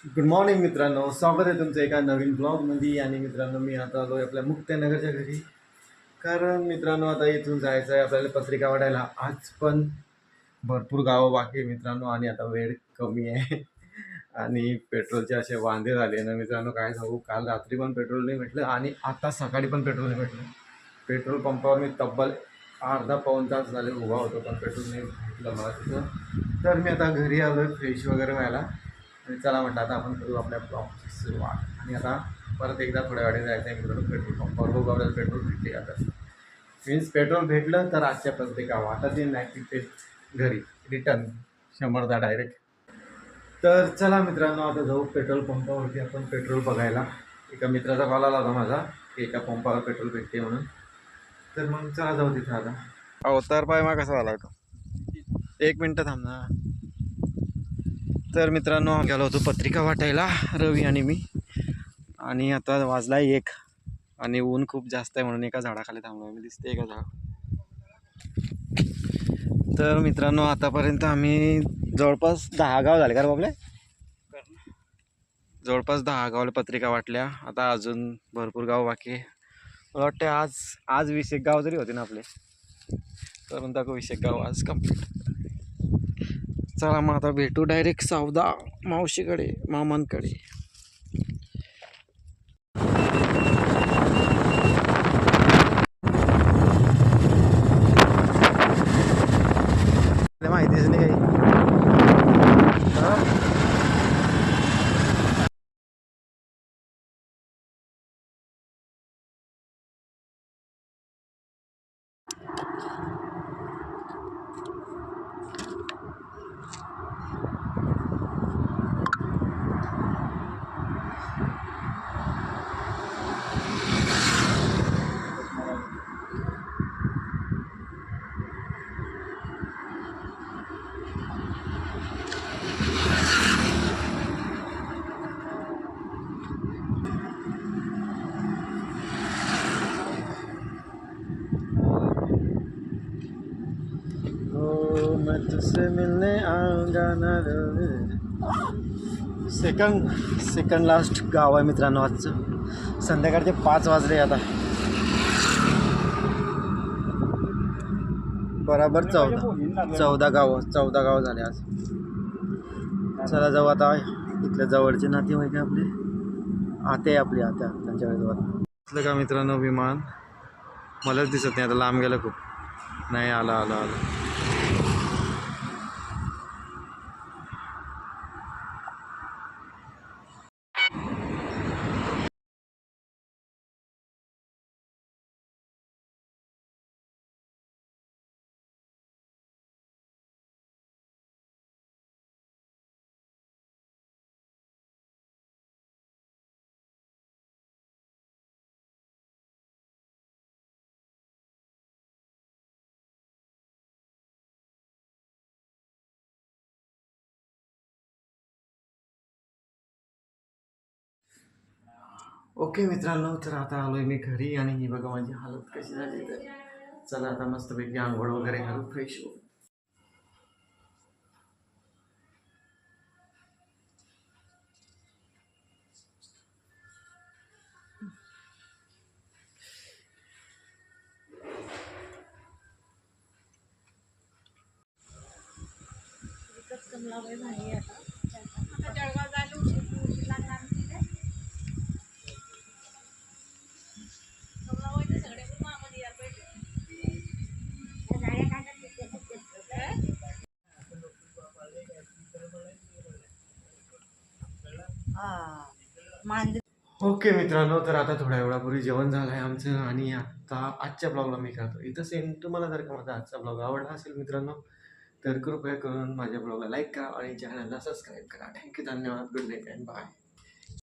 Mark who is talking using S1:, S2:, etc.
S1: Good morning मित्रांनो, स्वागत आहे तुमचं एका नवीन ब्लॉगमध्ये. आणि मित्रांनो, मी आता आलो आहे आपल्या मुक्त्यानगरच्या घरी. कारण मित्रांनो, आता इथून जायचं आहे आपल्याला पत्रिका वाटायला. आज पण भरपूर गावं बाकी आहे मित्रांनो, आणि आता वेळ कमी आहे. आणि पेट्रोलचे असे वांदे झाले ना मित्रांनो, काय सांगू. काल रात्री पण पेट्रोल नाही भेटलं आणि आता सकाळी पण पेट्रोल नाही भेटलं. पेट्रोल पंपावर मी तब्बल अर्धा पाऊण तास झाले उभा होतो, पण पेट्रोल नाही भेटलं मला तिथं. तर मी आता घरी आलो आहे फ्रेश वगैरे व्हायला. आणि चला म्हटलं आता आपण करू आपल्या ब्लॉगची सुरुवात. आणि आता परत एकदा थोड्या वेळाने जायचं आहे मित्रांनो पेट्रोल पंपावर. बघू आपल्याला पेट्रोल भेटते आता. मीन्स पेट्रोल भेटलं तर आजच्या प्रत्येक वाटत येईल, नाही की ते घरी रिटर्न 100दा डायरेक्ट. तर चला मित्रांनो, आता जाऊ पेट्रोल पंपावरती आपण पेट्रोल बघायला. एका मित्राचा कॉल आला होता माझा की एका पंपावर पेट्रोल भेटते म्हणून. तर मग चला जाऊ तिथं आता. अवतार पाय मग कसा झाला तो. 1 मिनटं थांब ना. तर मित्रांनो, गेलो होतो पत्रिका वाटायला रवी आणि मी. आणि आता वाजला 1 आणि ऊन खूप जास्त आहे म्हणून एका झाडाखाली थांबलो. मी दिसते एका झाड. तर मित्रांनो, आतापर्यंत आम्ही जवळपास 10 गाव झाले का रे बाबले. जवळपास 10 गावाला पत्रिका वाटल्या. आता अजून भरपूर गाव बाकी आहे. मला वाटते आज आज 20 गाव जरी होते ना आपले, करून टाकू 20 गाव आज कंप्लीट. चला मग आता भेटू डायरेक्ट सावदा मावशीकडे, मामांकडे. माहितीच नाही काही. मैं तुझसे मिलने आऊंगा ना. सेकंड लास्ट गाव आहे मित्रांनो आजचं. संध्याकाळचे 5 वाजले आता. बराबर 14 गाव झाले आज. चला जाऊ आता. इथल्या जवळचे नातेवाईक आपले आपली आत्या त्यांच्याकडे जाऊ. असलं का मित्रांनो विमान. मलाच दिसत नाही आता, लांब गेलं खूप. नाही आला. ओके मित्रांनो, तर आता आलोय मी घरी. आणि ही बघा माझी हालत कशी झाली. तर चला आता मस्तपैकी आंघोळ वगैरे करू, फ्रेश होऊ. ओके मित्रांनो, तर आता थोड्या वेळापूर्वी जेवण झालं आहे आमचं. आणि आता आजच्या ब्लॉगला मी करतो इथं सेंड. तुम्हाला जर का माझा आजचा ब्लॉग आवडला असेल मित्रांनो, तर कृपया करून माझ्या ब्लॉगला लाईक करा आणि चॅनलला सबस्क्राईब करा. थँक्यू, धन्यवाद, गुड नाईट अँड बाय.